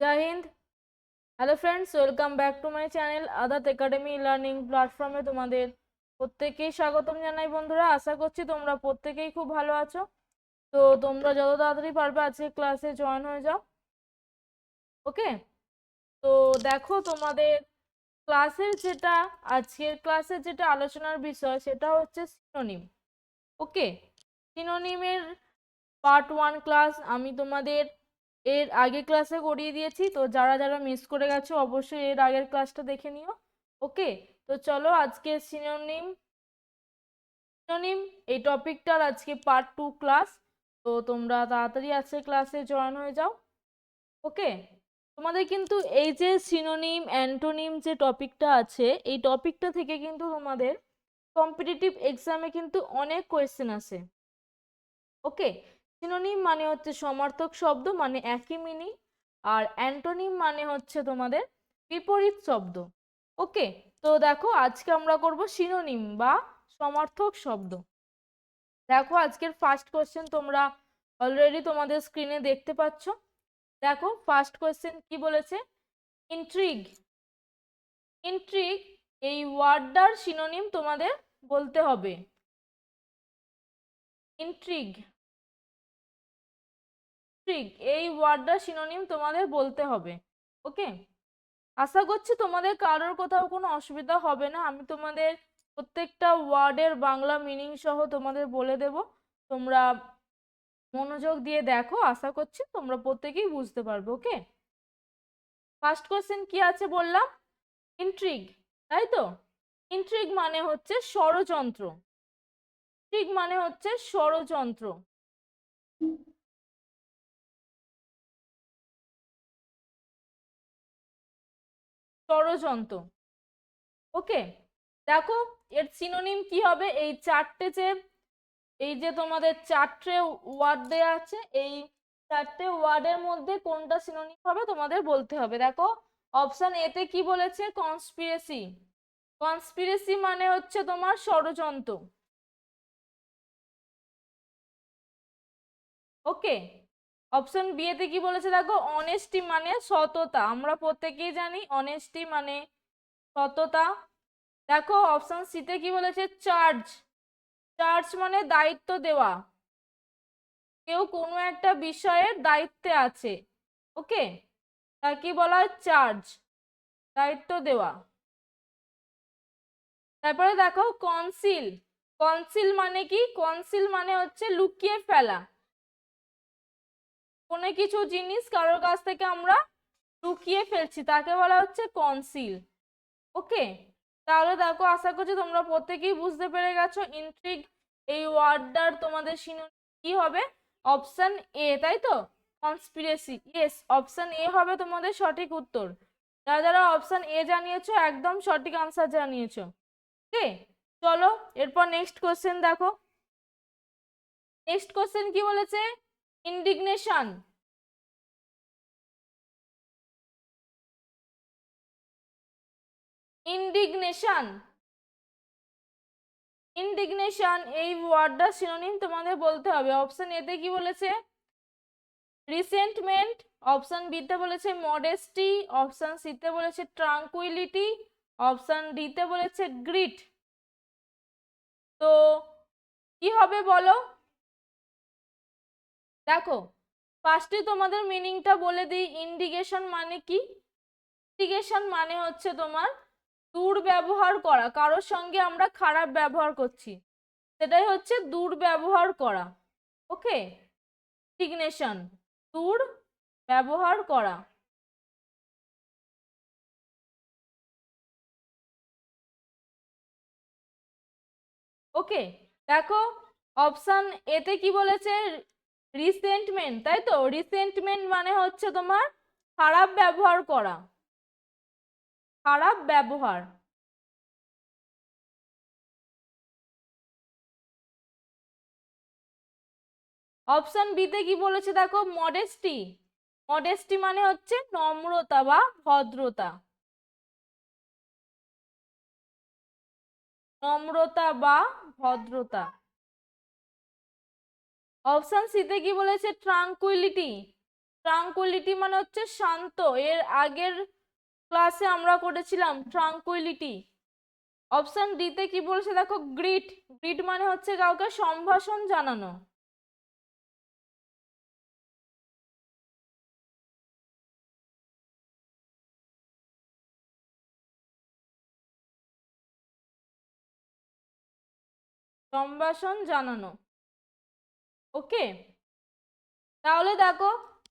জয় হিন্দ। Hello friends, welcome back to my channel আদাত academy learning প্ল্যাটফর্মে তোমাদের প্রত্যেককেই স্বাগতম জানাই। বন্ধুরা, আশা করছি তোমরা প্রত্যেকেই খুব ভালো আছো। তো তোমরা যত তাড়াতাড়ি পারবে আজকে ক্লাসে জয়েন হয়ে যাও। ওকে, তো দেখো তোমাদের আজকের ক্লাসের যেটা আলোচনার বিষয় সেটা হচ্ছে সিনোনিম। ওকে, সিনোনিমের পার্ট 1 ক্লাস আমি তোমাদের এর আগে ক্লাসে করিয়ে দিয়েছি। তো যারা যারা মিস করে গেছো অবশ্যই এর আগের ক্লাসটা দেখে নিও। ওকে, তো চলো আজকে সিনোনিম সিনোনিম এই টপিকটার আজকে পার্ট 2 ক্লাস। তো তোমরা তাড়াতাড়ি আজকে ক্লাসে জয়েন হয়ে যাও। ওকে, তোমাদের কিন্তু এই যে সিনোনিম অ্যান্টোনিম যে টপিকটা আছে এই টপিকটা থেকে কিন্তু তোমাদের কম্পিটিটিভ এক্সামে কিন্তু অনেক কোয়েশ্চেন আসে। ওকে, সিনোনিম মানে হচ্ছে সমার্থক শব্দ, মানে একই মিনিং। আর অ্যান্টোনিম মানে হচ্ছে তোমাদের বিপরীত শব্দ। ওকে, তো দেখো আজকে আমরা করব সিনোনিম বা সমার্থক শব্দ। দেখো আজকের ফার্স্ট কোশ্চেন তোমরা অলরেডি তোমাদের স্ক্রিনে দেখতে পাচ্ছ। দেখো ফার্স্ট কোশ্চেন কি বলেছে, ইন্ট্রিগ। ইন্ট্রিগ এই ওয়ার্ডটার সিনোনিম তোমাদের বলতে হবে। ইন্ট্রিগ ইন্ট্রিগ এই ওয়ার্ডটার সিনোনিম তোমাদের বলতে হবে। ওকে, আশা করছি তোমাদের কারোর কোথাও কোনো অসুবিধা হবে না। আমি তোমাদের প্রত্যেকটা ওয়ার্ডের বাংলা মিনিং সহ তোমাদের বলে দেব। তোমরা মনোযোগ দিয়ে দেখো, আশা করছি তোমরা প্রত্যেকেই বুঝতে পারবে। ওকে, ফার্স্ট কোশ্চেন কি আছে বললাম, ইন্ট্রিগ, তাই তো? ইন্ট্রিগ মানে হচ্ছে ষড়যন্ত্র। ইন্ট্রিগ মানে হচ্ছে ষড়যন্ত্র। ষড়যন্ত্র। ওকে, দেখো এর সিনোনিম কি হবে, এই যে তোমাদের চারটে ওয়ার্ড দেয়া আছে, এই চারটে ওয়ার্ডের মধ্যে কোনটা সিনোনিম হবে তোমাদের বলতে হবে। দেখো অপশন এ তে কি বলেছে, কনস্পিরেসি। কনস্পিরেসি মানে হচ্ছে তোমার ষড়যন্ত্র। ওকে, অপশন বি তে কি বলেছে দেখো, অনেস্টি মানে সততা। আমরা প্রত্যেকেই জানি অনেস্টি মানে সততা। দেখো অপশন সি তে কি বলেছে, চার্জ। চার্জ মানে দায়িত্ব দেওয়া, কেউ কোনো একটা বিষয়ের দায়িত্বে আছে। ওকে, তাকে বলা হয় চার্জ, দায়িত্ব দেওয়া। তারপরে দেখো কনসিল। কনসিল মানে কি, কনসিল মানে হচ্ছে লুকিয়ে ফেলা। কোনো কিছু জিনিস কারোর কাছ থেকে আমরা লুকিয়ে ফেলছি তাকে বলা হচ্ছে কনসিল। ওকে, তাহলে দেখো আশা করছি তোমরা প্রত্যেকেই বুঝতে পেরে গেছো ইন্ট্রিগ এই ওয়ার্ডটার তোমাদের সিনোনিম কি হবে। অপশন এ, তাই তো? কনস্পিরেসি, ইয়েস, অপশন এ হবে তোমাদের সঠিক উত্তর। যারা যারা অপশন এ জানিয়েছো একদম সঠিক আনসার জানিয়েছো। ওকে, চলো এরপর নেক্সট কোশ্চেন দেখো। নেক্সট কোশ্চেন কি বলেছে, ইন্ডিগনেশন। ইন্ডিগনেশন ইন্ডিগনেশন এই ওয়ার্ডটার সিনোনিম তোমাদের বলতে হবে। অপশন এ তে কি বলেছে, রিসেন্টমেন্ট। অপশন বি তে বলেছে মডেস্টি। অপশন সি তে বলেছে ট্রাঙ্কুইলিটি। অপশন ডি তে বলেছে গ্রিট। তো কি হবে বলো? দেখো ফার্স্টে তোমাদের মিনিংটা বলে দিই, ইন্ডিগেশন মানে কি। ইন্ডিগেশন মানে হচ্ছে তোমার দুর্ব্যবহার করা, কারোর সঙ্গে আমরা খারাপ ব্যবহার করছি সেটাই হচ্ছে দুর্ব্যবহার করা। ওকে, ইন্ডিগনেশন, দুর্ব্যবহার করা। ওকে, দেখো অপশন এতে কি বলেছে, রিসেন্টমেন্ট, তাই তো? রিসেন্টমেন্ট মানে হচ্ছে তোমার খারাপ ব্যবহার করা, খারাপ ব্যবহার। অপশন বি তে কি বলেছে দেখো, মডেস্টি। মডেস্টি মানে হচ্ছে নম্রতা বা ভদ্রতা, নম্রতা বা ভদ্রতা। অপশন সি তে কি বলেছে, ট্রাঙ্কুইলিটি। ট্রাঙ্কুইলিটি মানে হচ্ছে শান্ত, এর আগের ক্লাসে আমরা করেছিলাম ট্রাঙ্কুইলিটি। অপশন ডি তে কি বলছে দেখো, গ্রিট। গ্রিট মানে হচ্ছে কাউকে সম্ভাষণ জানানো। সম্ভাষণ জানানো। ওকে, তাহলে দেখো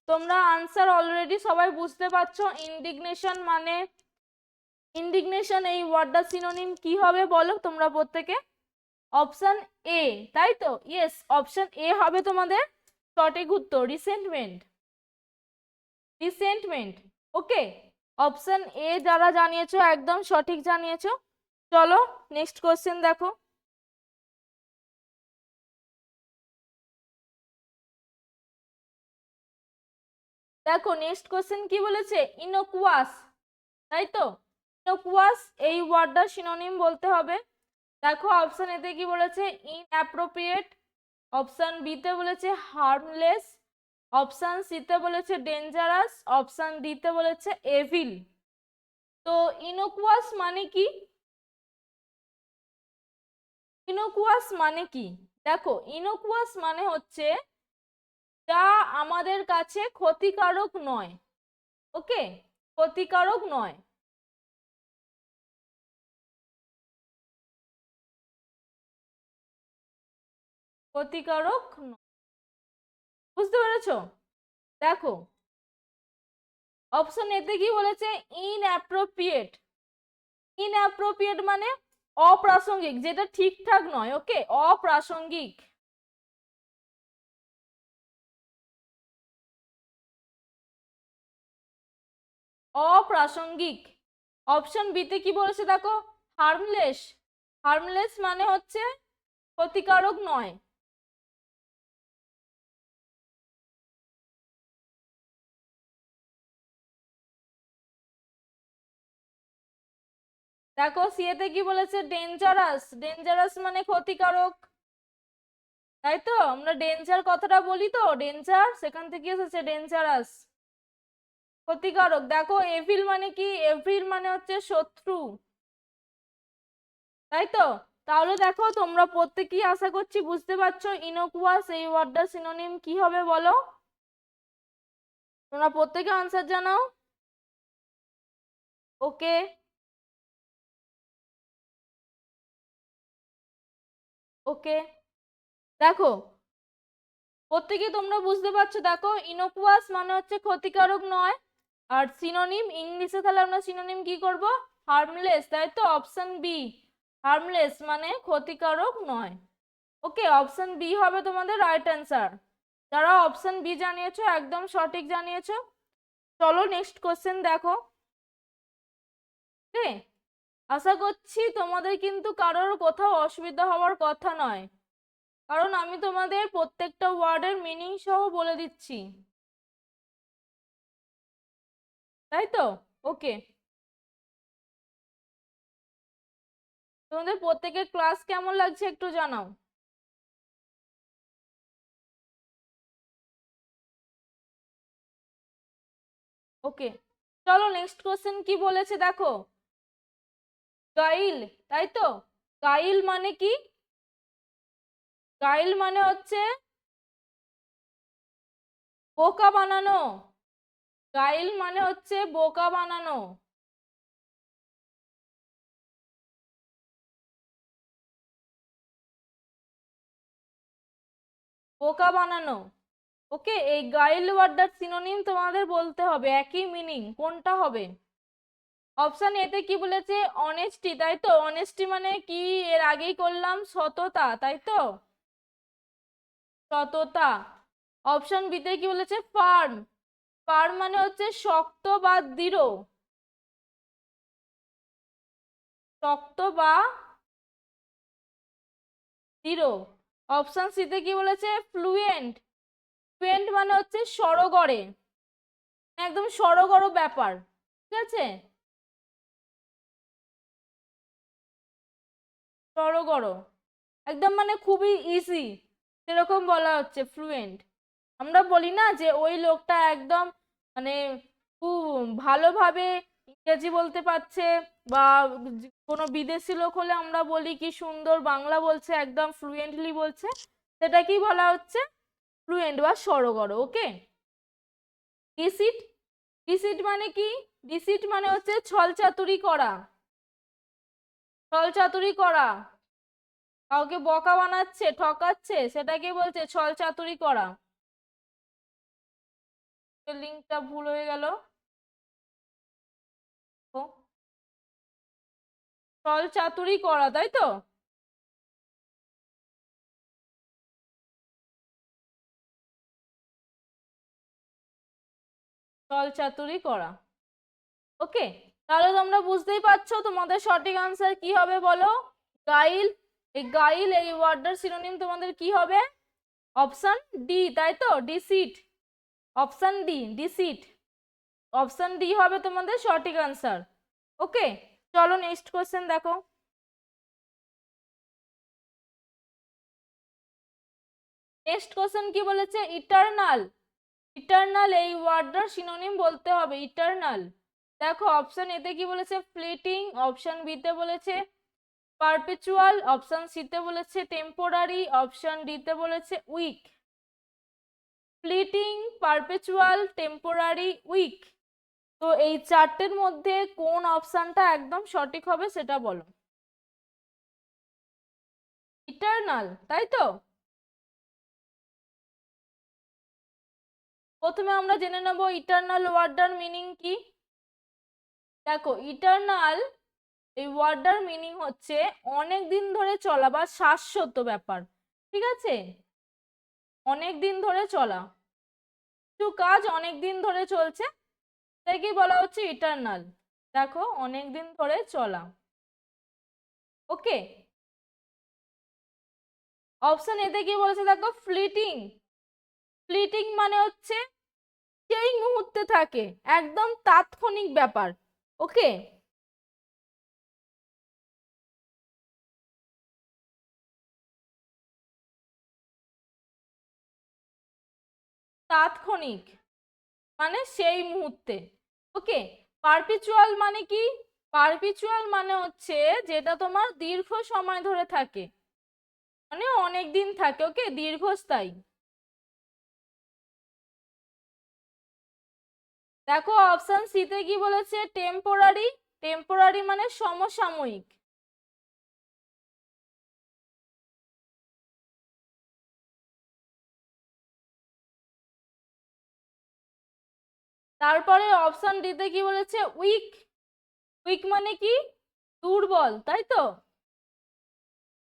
তোমরা আনসার অলরেডি সবাই বুঝতে পারছো। ইন্ডিগনেশন মানে, ইন্ডিগনেশন এই ওয়ার্ডটার সিনোনিম কি হবে বলো তোমরা প্রত্যেকে? অপশন এ, তাই তো? ইয়েস, অপশন এ হবে তোমাদের সঠিক উত্তর, resentment. Resentment. Okay, option A যারা জানিয়েছো একদম সঠিক জানিয়েছো। চলো নেক্সট কোশ্চেন দেখো। দেখো নেক্সট কোশ্চেন কি বলেছে, ইনোকুয়াস, তাই তো? ইনোকুয়াস এই ওয়ার্ডটার সিনোনিম বলতে হবে। দেখো অপশন এতে কি বলেছে, ইনঅ্যাপ্রোপ্রিয়েট। অপশন বি তে বলেছে হার্মলেস। অপশন সি তে বলেছে ডেঞ্জারাস। অপশন ডি তে বলেছে এভিল। তো ইনোকুয়াস মানে কি? ইনোকুয়াস মানে কি? দেখো ইনোকুয়াস মানে হচ্ছে যা আমাদের কাছে ক্ষতিকারক নয়। ওকে, ক্ষতিকারক নয়। ক্ষতিকারক নয়, বুঝতে পেরেছো? দেখো অপশন এতে কি বলেছে, ইনঅ্যাপ্রোপ্রিয়েট। ইনঅ্যাপ্রোপ্রিয়েট মানে অপ্রাসঙ্গিক, যেটা ঠিকঠাক নয়। ওকে, অপ্রাসঙ্গিক। অপ্রাসঙ্গিক। অপশন বি তে কি বলেছে দেখো, হার্মলেস। হার্মলেস মানে হচ্ছে ক্ষতিকারক নয়। দেখো সি তে কি বলেছে, ডেঞ্জারাস। ডেঞ্জারাস মানে ক্ষতিকারক, তাই তো? আমরা ডেঞ্জার কথাটা বলি তো, ডেঞ্জার সেখান থেকে এসেছে ডেঞ্জারাস, ক্ষতিকারক। দেখো এভিল মানে কি, এভিল মানে হচ্ছে শত্রু, তাই তো? তাহলে দেখো তোমরা প্রত্যেকেই আশা করছি বুঝতে পারছো ইনোকুয়াস এই ওয়ার্ডটার সিনোনিম কি হবে বলো। তোমরা প্রত্যেকে আনসার জানাও। ওকে, ওকে, দেখো প্রত্যেকে তোমরা বুঝতে পারছো। দেখো ইনোকুয়াস মানে হচ্ছে ক্ষতিকারক নয়, আর সিনোনিম ইংলিশে তাহলে আমরা সিনোনিম কি করব, হার্মলেস, তাই তো? অপশন বি, হার্মলেস মানে ক্ষতিকারক নয়। ওকে, অপশন বি হবে তোমাদের রাইট অ্যান্সার। যারা অপশন বি জানিয়েছো একদম সঠিক জানিয়েছো। চলো নেক্সট কোশ্চেন দেখো। ওকে, আশা করছি তোমাদের কিন্তু কারোর কোথাও অসুবিধা হওয়ার কথা নয়, কারণ আমি তোমাদের প্রত্যেকটা ওয়ার্ডের মিনিং সহ বলে দিচ্ছি, তাই তো? ওকে, তোমাদের প্রত্যেকের ক্লাস কেমন লাগছে একটু জানাও। ওকে, চলো নেক্সট কোশ্চেন কি বলেছে দেখো, গাইল, তাই তো? গাইল মানে কি? গাইল মানে হচ্ছে বোকা বানানো। গাইল মানে হচ্ছে বোকা বানানো। বোকা বানানো। ওকে, এই গাইল ওয়ার্ডটার সিনোনিম তোমাদের বলতে হবে, একই মিনিং, কোনটা হবে? অপশন এতে কি বলেছে, অনেস্টি, তাই তো? অনেস্টি মানে কি, এর আগেই করলাম সততা, তাই তো? সততা। অপশন বি তে কি বলেছে, ফার্ম। ফার্ম মানে হচ্ছে শক্ত বা দৃঢ়। শক্ত বা দৃঢ়। অপশন সি তে কি বলেছে, ফ্লুয়েন্ট। ফ্লুয়েন্ট মানে হচ্ছে সড়গড়ে, একদম সড়গড় ব্যাপার, ঠিক আছে? সড়গড় একদম মানে খুবই ইজি, সেরকম বলা হচ্ছে ফ্লুয়েন্ট। আমরা বলি না যে ওই লোকটা একদম মানে খুব ভালোভাবে ইংরেজি বলতে পারছে, বা কোনো বিদেশি লোক হলে আমরা বলি কি সুন্দর বাংলা বলছে, একদম ফ্লুয়েন্টলি বলছে, সেটা কি বলা হচ্ছে? ফ্লুয়েন্ট বা সড়গড়। ওকে। ডিসিট, ডিসিট মানে কি? ডিসিট মানে হচ্ছে ছলচাতুরি করা, ছলচাতুরি করা, কাউকে বোকা বানাচ্ছে, ঠকাচ্ছে, সেটাকে বলছে ছলচাতুরি করা। লিঙ্কটা ভুল হয়ে গেল। ছলচাতুরি করা, তাই তো? ছলচাতুরি করা। ওকে, তাহলে তোমরা বুঝতেই পারছো তোমাদের সঠিক আনসার কি হবে বলো? গাইল। এই গাইল এই ওয়ার্ডটার সিনোনিম তোমাদের কি হবে? অপশন ডি, তাই তো? Deceit. Option D, deceit. Option D হবে তোমাদের সঠিক আনসার। ওকে, চলো নেক্সট কোশ্চেন দেখো। নেক্সট কোশ্চেন কি বলেছে? ইটারনাল। ইটারনাল এই ওয়ার্ডটার সিনোনিম বলতে হবে, ইটারনাল। দেখো অপশন এতে কি বলেছে? ফ্লিটিং। অপশন বিতে বলেছে পারপেচুয়াল। অপশন সিতে বলেছে টেম্পোরারি। অপশন ডিতে বলেছে weak. Fleeting, perpetual, temporary, weak. তো এই চারটের মধ্যে কোন অপশনটা একদম সঠিক হবে সেটা বলো। ইটারনাল, তাই তো? প্রথমে আমরা জেনে নেব ইটারনাল ওয়ার্ডটার মিনিং কি। দেখো ইটারনাল এই ওয়ার্ডটার মিনিং হচ্ছে অনেক দিন ধরে চলা বা শাশ্বত ব্যাপার। ঠিক আছে? অনেক দিন ধরে চলা, কিছু কাজ অনেক দিন ধরে চলছে, তাকে বলা হচ্ছে ইটারনাল। দেখো অনেক দিন ধরে চলা। ওকে। অপশন এতে কি বলেছে দেখো? ফ্লিটিং। ফ্লিটিং মানে হচ্ছে সেই মুহূর্তে থাকে, একদম তাৎক্ষণিক ব্যাপার। ওকে। তাৎক্ষণিক মানে সেই মুহূর্তে। ওকে। পারপিচুয়াল মানে কি? পারপিচুয়াল মানে হচ্ছে যেটা তোমার দীর্ঘ সময় ধরে থাকে, মানে অনেক দিন থাকে। ওকে, দীর্ঘস্থায়ী। দেখো অপশন সিতে কি বলেছে? টেম্পোরারি। টেম্পোরারি মানে সমসাময়িক। তারপরে অপশন ডিতে কি বলেছে? উইক। উইক মানে কি? দুর্বল, তাই তো?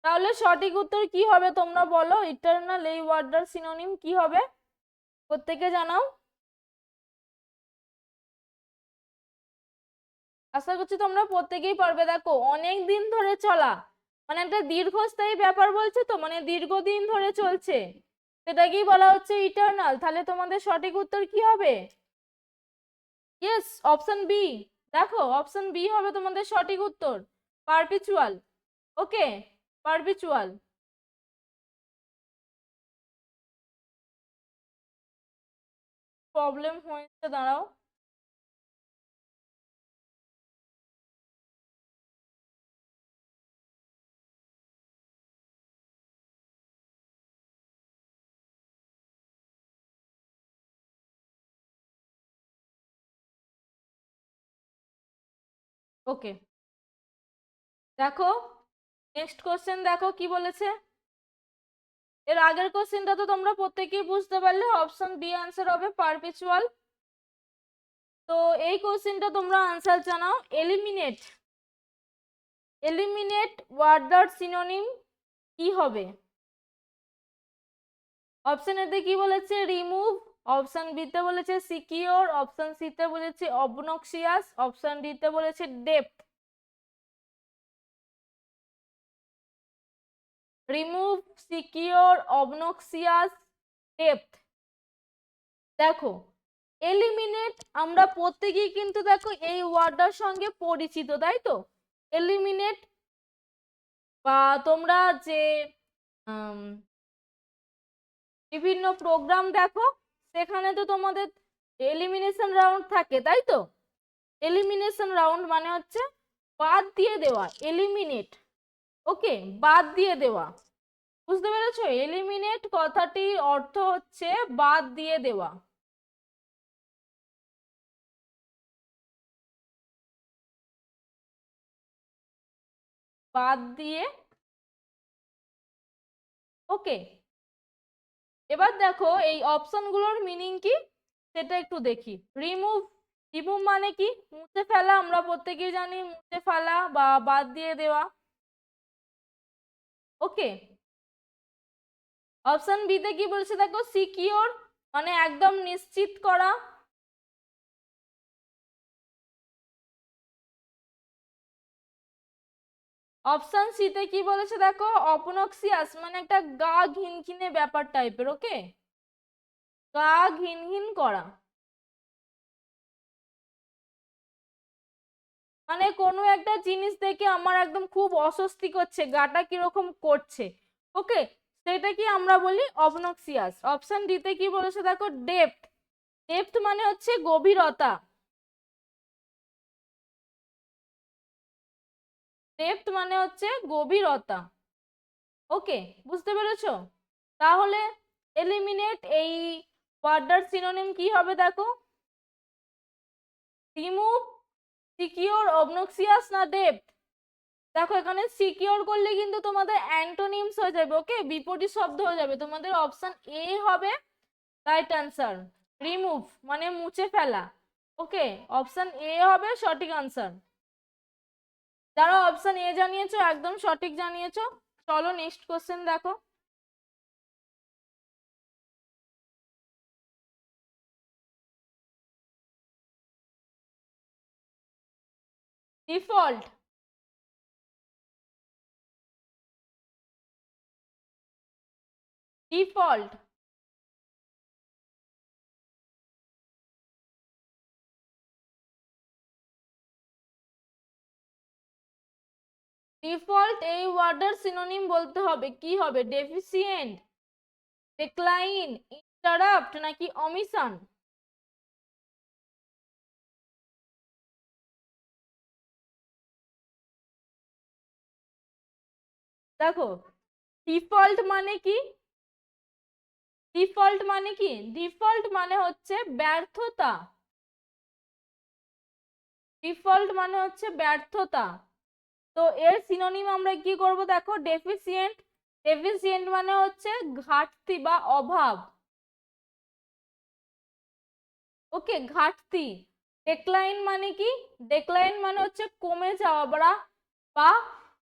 তাহলে সঠিক উত্তর কি হবে তোমরা বলো? ইটারনাল এই ওয়ার্ডটার সিনোনিম কি হবে? প্রত্যেকে জানাও। আশা করছি তোমরা প্রত্যেকেই পারবে। দেখো অনেক দিন ধরে চলা মানে একটা দীর্ঘস্থায়ী ব্যাপার বলছে, তো মানে দীর্ঘদিন ধরে চলছে, সেটাকেই বলা হচ্ছে ইটারনাল। তাহলে তোমাদের সঠিক উত্তর কি হবে? Yes, option B. দেখো অপশন বি হবে তোমাদের সঠিক উত্তর, পারপিচুয়াল। ওকে, পারপিচুয়াল। প্রবলেম হয়েছে, দাঁড়াও। ওকে, দেখো নেক্সট কোশ্চেন দেখো কি বলেছে। এর আগের কোশ্চেনটা তো তোমরা প্রত্যেকেই বুঝতে পারলে, অপশন বি আনসার হবে পারপিচুয়াল। তো এই কোশ্চেনটা তোমরা আনসার জানাও। এলিমিনেট, এলিমিনেট ওয়ার্ডটার সিনোনিম কি হবে? অপশন এতে কি বলেছে? রিমুভ। অপশন বিতে বলেছে সিকিওর। অপশন সিতে বলেছে অবনক্সিয়াস। অপশন ডিতে বলেছে depth. Remove, secure, obnoxious, depth. দেখো এলিমিনেট আমরা প্রত্যেকেই কিন্তু দেখো এই ওয়ার্ডটার সঙ্গে পরিচিত, তাই তো? এলিমিনেট বা তোমরা যে বিভিন্ন প্রোগ্রাম দেখো, সেখানে তো তোমাদের এলিমিনেশন রাউন্ড থাকে, তাই তো? এলিমিনেশন রাউন্ড মানে হচ্ছে বাদ দিয়ে দেওয়া, এলিমিনেট। ওকে, বাদ দিয়ে দেওয়া। বুঝতে পেরেছো? এলিমিনেট কথাটির অর্থ হচ্ছে বাদ দিয়ে দেওয়া। বাদ দিয়ে। ওকে, এবার দেখো এই অপশনগুলোর মিনিং কি সেটা একটু দেখি। রিমুভ, রিমুভ মানে কি? মুছে ফেলা, আমরা প্রত্যেকেই জানি মুছে ফেলা বা বাদ দিয়ে দেওয়া। ওকে, অপশন বি তে কি বলছে দেখো, সিকিওর মানে একদম নিশ্চিত করা। অপশন সি তে কি বলেছে দেখো, অপনক্সিয়াস মানে একটা গা ঘিনঘিনে ব্যাপার টাইপের। ওকে, গা ঘিনঘিন করা মানে কোনো একটা জিনিস দেখে আমার একদম খুব অস্বস্তি করছে, গাটা কিরকম করছে। ওকে, সেটা কি আমরা বলি অবনক্সিয়াস। অপশন ডি তে কি বলেছে দেখো, ডেপথ। ডেপথ মানে হচ্ছে গভীরতা। ডেপথ মানে হচ্ছে গভীরতা। ওকে, বুঝতে পেরেছো? তাহলে এলিমিনেট এই ওয়ার্ডটার সিনোনিম কি হবে দেখো, রিমুভ, সিকিওর, অবনক্সিয়াস না ডেপথ? দেখো এখানে সিকিওর করলে কিন্তু তোমাদের অ্যান্টোনিমস হয়ে যাবে। ওকে, বিপরীত শব্দ হয়ে যাবে। তোমাদের অপশন এ হবে রাইট অ্যান্সার, রিমুভ মানে মুছে ফেলা। ওকে, অপশন এ হবে সঠিক আনসার। যারা অপশন এ জানিয়েছো একদম সঠিক জানিয়েছো। চলো নেক্সট কোশ্চেন দেখো। ডিফল্ট, ডিফল্ট, ডিফল্ট এই ওয়ার্ডের সিনোনিম বলতে হবে, কি হবে? ডেফিসিয়েন্ট, ডিক্লাইন, ইন্টারাপ্ট নাকি অমিশন? দেখো ডিফল্ট মানে কি, ডিফল্ট মানে কি? ডিফল্ট মানে হচ্ছে ব্যর্থতা। ডিফল্ট মানে হচ্ছে ব্যর্থতা। তো এর সিনোনিম আমরা কি করব দেখো, ডেফিসিয়েন্ট। ডেফিসিয়েন্ট মানে হচ্ছে ঘাটতি বা অভাব। ওকে, ঘাটতি। ডেক্লাইন মানে কি? ডেক্লাইন মানে হচ্ছে কমে যাওয়া বা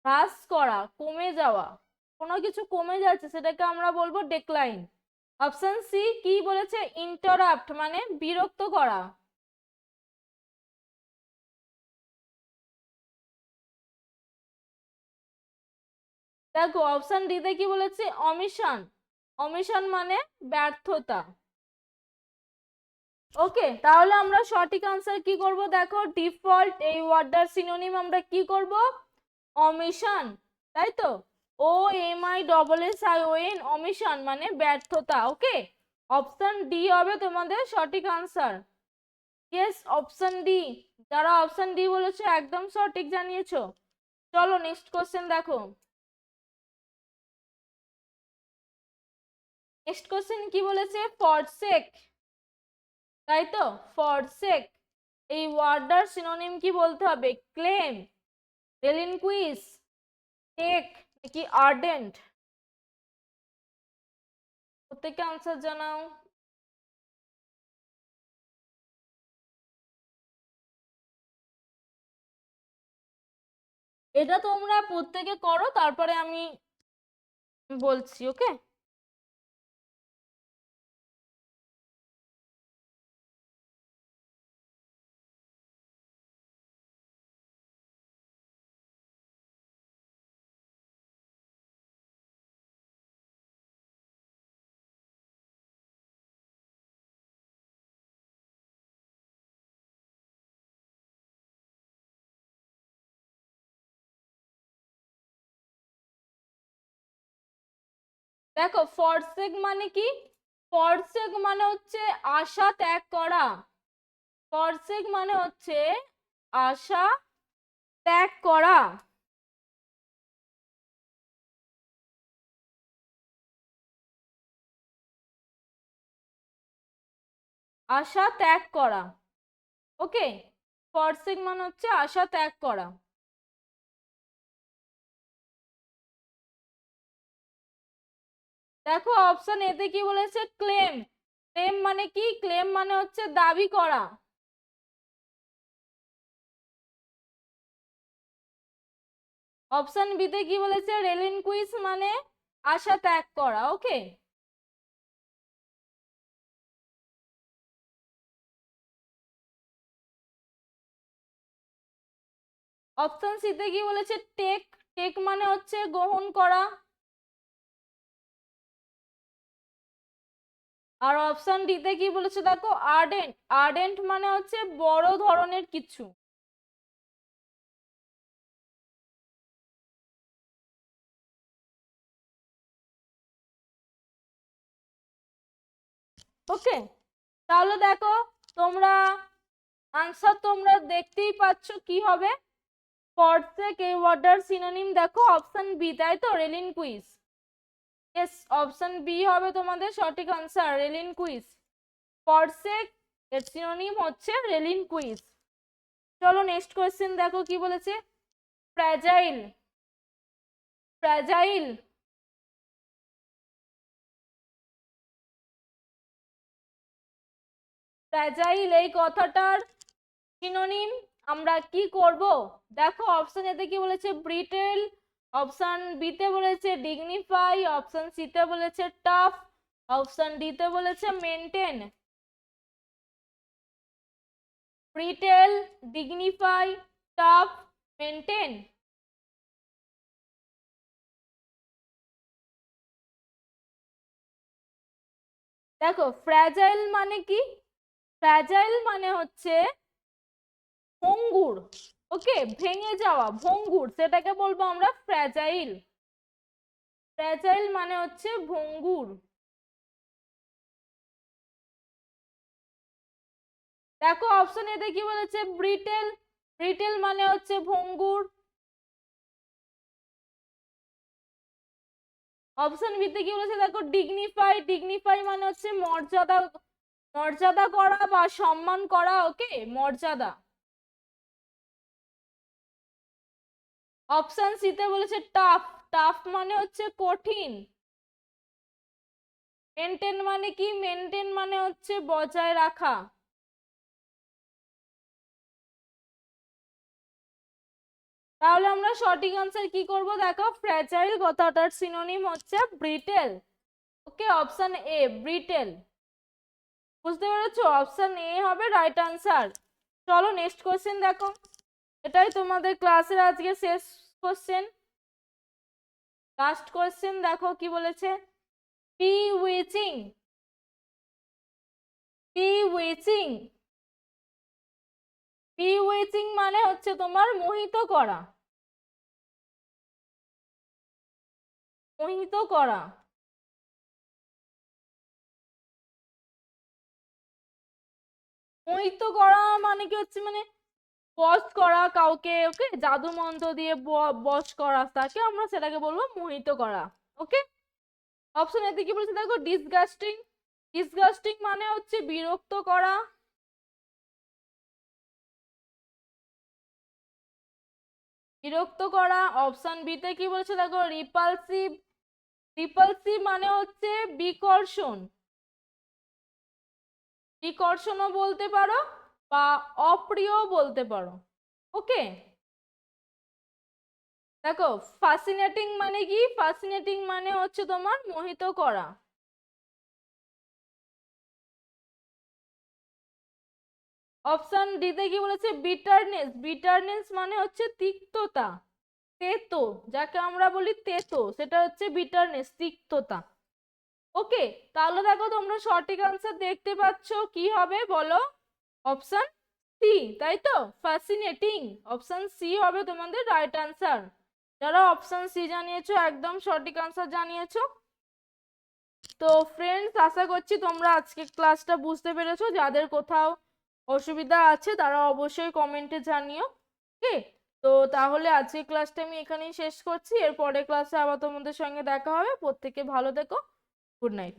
হ্রাস করা, কমে যাওয়া। কোনো কিছু কমে যাচ্ছে সেটাকে আমরা বলবো ডেক্লাইন। অপশন সি কি বলেছে, ইন্টারাপ্ট মানে বিরক্ত করা। দেখো অপশন ডি তে কি বলেছে, অমিশন। অমিশন মানে ব্যর্থতা। ওকে, তাহলে আমরা সঠিক আনসার কি করব দেখো, ডিফল্ট এই ওয়ার্ডটার সিনোনিম আমরা কি করব, অমিশন। তাই তো, O M I double S I O N, omission মানে ব্যর্থতা। ওকে, অপশন ডি হবে তোমাদের সঠিক আনসার। Yes, option D. যারা অপশন ডি বলেছো একদম সঠিক জানিয়েছো। চলো নেক্সট কোশ্চেন দেখো। নেক্সট কোশ্চেন কি বলেছে, ফরসেক। তাই তো, ফরসেক এই ওয়ার্ডটার সিনোনিম কি বলতে হবে, ক্লেম, রেলিনকুইশ, টেক নাকি আর্ডেন্ট? প্রত্যেককে আনসার জানাও। এটা তোমরা প্রত্যেকে করো, তারপরে আমি বলছি। ওকে, দেখো ফরসেক মানে কি, ফরসেক মানে হচ্ছে আশা ত্যাগ করা। ফরসেক মানে হচ্ছে আশা ত্যাগ করা। আশা ত্যাগ করা। ওকে, ফরসেক মানে হচ্ছে আশা ত্যাগ করা। দেখো অপশন এতে কি বলেছে, ক্লেম। ক্লেম মানে কি? ক্লেম মানে হচ্ছে দাবি করা। অপশন বি তে কি বলেছে, রেলিনকুইশ মানে আশা ত্যাগ করা। ওকে, অপশন সি তে কি বলেছে, টেক। টেক মানে হচ্ছে গ্রহণ করা। আর অপশন ডি তে কি বলেছে দেখো, আর্ডেন্ট। আর্ডেন্ট মানে হচ্ছে বড় ধরনের কিছু। ওকে, তাহলে দেখো তোমরা আনসার তোমরা দেখতেই পাচ্ছ কি হবে। ফরসেক এই ওয়ার্ডটার সিনোনিম দেখো অপশন বি, তাই তো, রেলিনকুইশ। ইয়েস, অপশন বি হবে তোমাদের সঠিক আনসার, রেলিনকুইশ। ফরসেক এর সিনোনিম হচ্ছে রেলিনকুইশ। চলো নেক্সট কোয়েশ্চেন দেখো কি বলেছে, ফ্র্যাজাইল। ফ্র্যাজাইল ফ্র্যাজাইল এই কথাটার সিনোনিম আমরা কি করব? দেখো অপশন এতে কি বলেছে, ব্রিটেল। অপশন বি তে বলেছে ডিগনিফাই। অপশন সি তে বলেছে টাফ। অপশন ডি তে বলেছে maintain. Brittle, dignify, tough, maintain. দেখো ফ্র্যাজাইল মানে কি? ফ্র্যাজাইল মানে হচ্ছে ভঙ্গুর। ওকে, ভেঙে যাওয়া, ভঙ্গুর, সেটাকে বলবো আমরা ফ্র্যাজাইল। ফ্র্যাজাইল মানে হচ্ছে ভঙ্গুর। দেখো অপশন এতে কি বলেছে, ব্রিটেল। ব্রিটেল মানে হচ্ছে ভঙ্গুর। অপশন বি তে কি বলেছে দেখো, ডিগনিফাই। ডিগনিফাই মানে হচ্ছে মর্যাদা, মর্যাদা করা বা সম্মান করা। ওকে, মর্যাদা। অপশন সি তে বলেছে টাফ। টাফ মানে হচ্ছে কঠিন। মেনটেন মানে কি? মেনটেন মানে হচ্ছে বজায় রাখা। তাহলে আমরা সঠিক আনসার কি করব দেখো, ফ্র্যাজাইল কথাটার সিনোনিম হচ্ছে ব্রিটেল। ওকে, অপশন এ, ব্রিটেল। বুঝতে পেরেছো? অপশন এ হবে রাইট আনসার। চলো নেক্সট কোশ্চেন দেখো, এটাই তোমাদের ক্লাসের আজকে শেষ কোশ্চেন। লাস্ট কোশ্চেন দেখো কি বলেছে, bewitching। bewitching bewitching মানে হচ্ছে তোমার মোহিত করা। মোহিত করা। মোহিত করা মানে কি হচ্ছে, মানে বশ করা কাউকে। ওকে, জাদু মন্ত্র দিয়ে বশ করা তাকে আমরা, সেটাকে বলবো মোহিত করা। ওকে, অপশন এতে কি বলেছে দেখো, ডিসগাস্টিং। ডিসগাস্টিং মানে হচ্ছে বিরক্ত করা। বিরক্ত করা। অপশন বি তে কি বলেছে দেখো, রিপালসিভ। রিপালসিভ মানে হচ্ছে বিকর্ষণ। বিকর্ষণও বলতে পারো বা অপ্রিয় বলতে পারো। ওকে, দেখো ফ্যাসিনেটিং মানে কি? ফ্যাসিনেটিং মানে হচ্ছে তোমার মোহিত করা। অপশন ডি তে কি বলেছে, বিটারনেস। বিটারনেস মানে হচ্ছে তিক্ততা, তেতো, যাকে আমরা বলি তেতো, সেটা হচ্ছে বিটারনেস, তিক্ততা। ওকে, তাহলে দেখো তোমরা সঠিক আনসার দেখতে পাচ্ছ কি হবে বলো, অপশন সি, তাই তো, ফ্যাসিনেটিং। অপশন সি হবে তোমাদের রাইট আনসার। যারা অপশন সি জানিয়েছো একদম সঠিক আনসার জানিয়েছো। তো ফ্রেন্ডস, আশা করছি তোমরা আজকে ক্লাসটা বুঝতে পেরেছো। যাদের কোথাও অসুবিধা আছে তারা অবশ্যই কমেন্টে জানিও। ওকে, তো তাহলে আজকে ক্লাসটা আমি এখানেই শেষ করছি। এর পরের ক্লাসে আবার তোমাদের সঙ্গে দেখা হবে। প্রত্যেকে ভালো থেকো। Good night.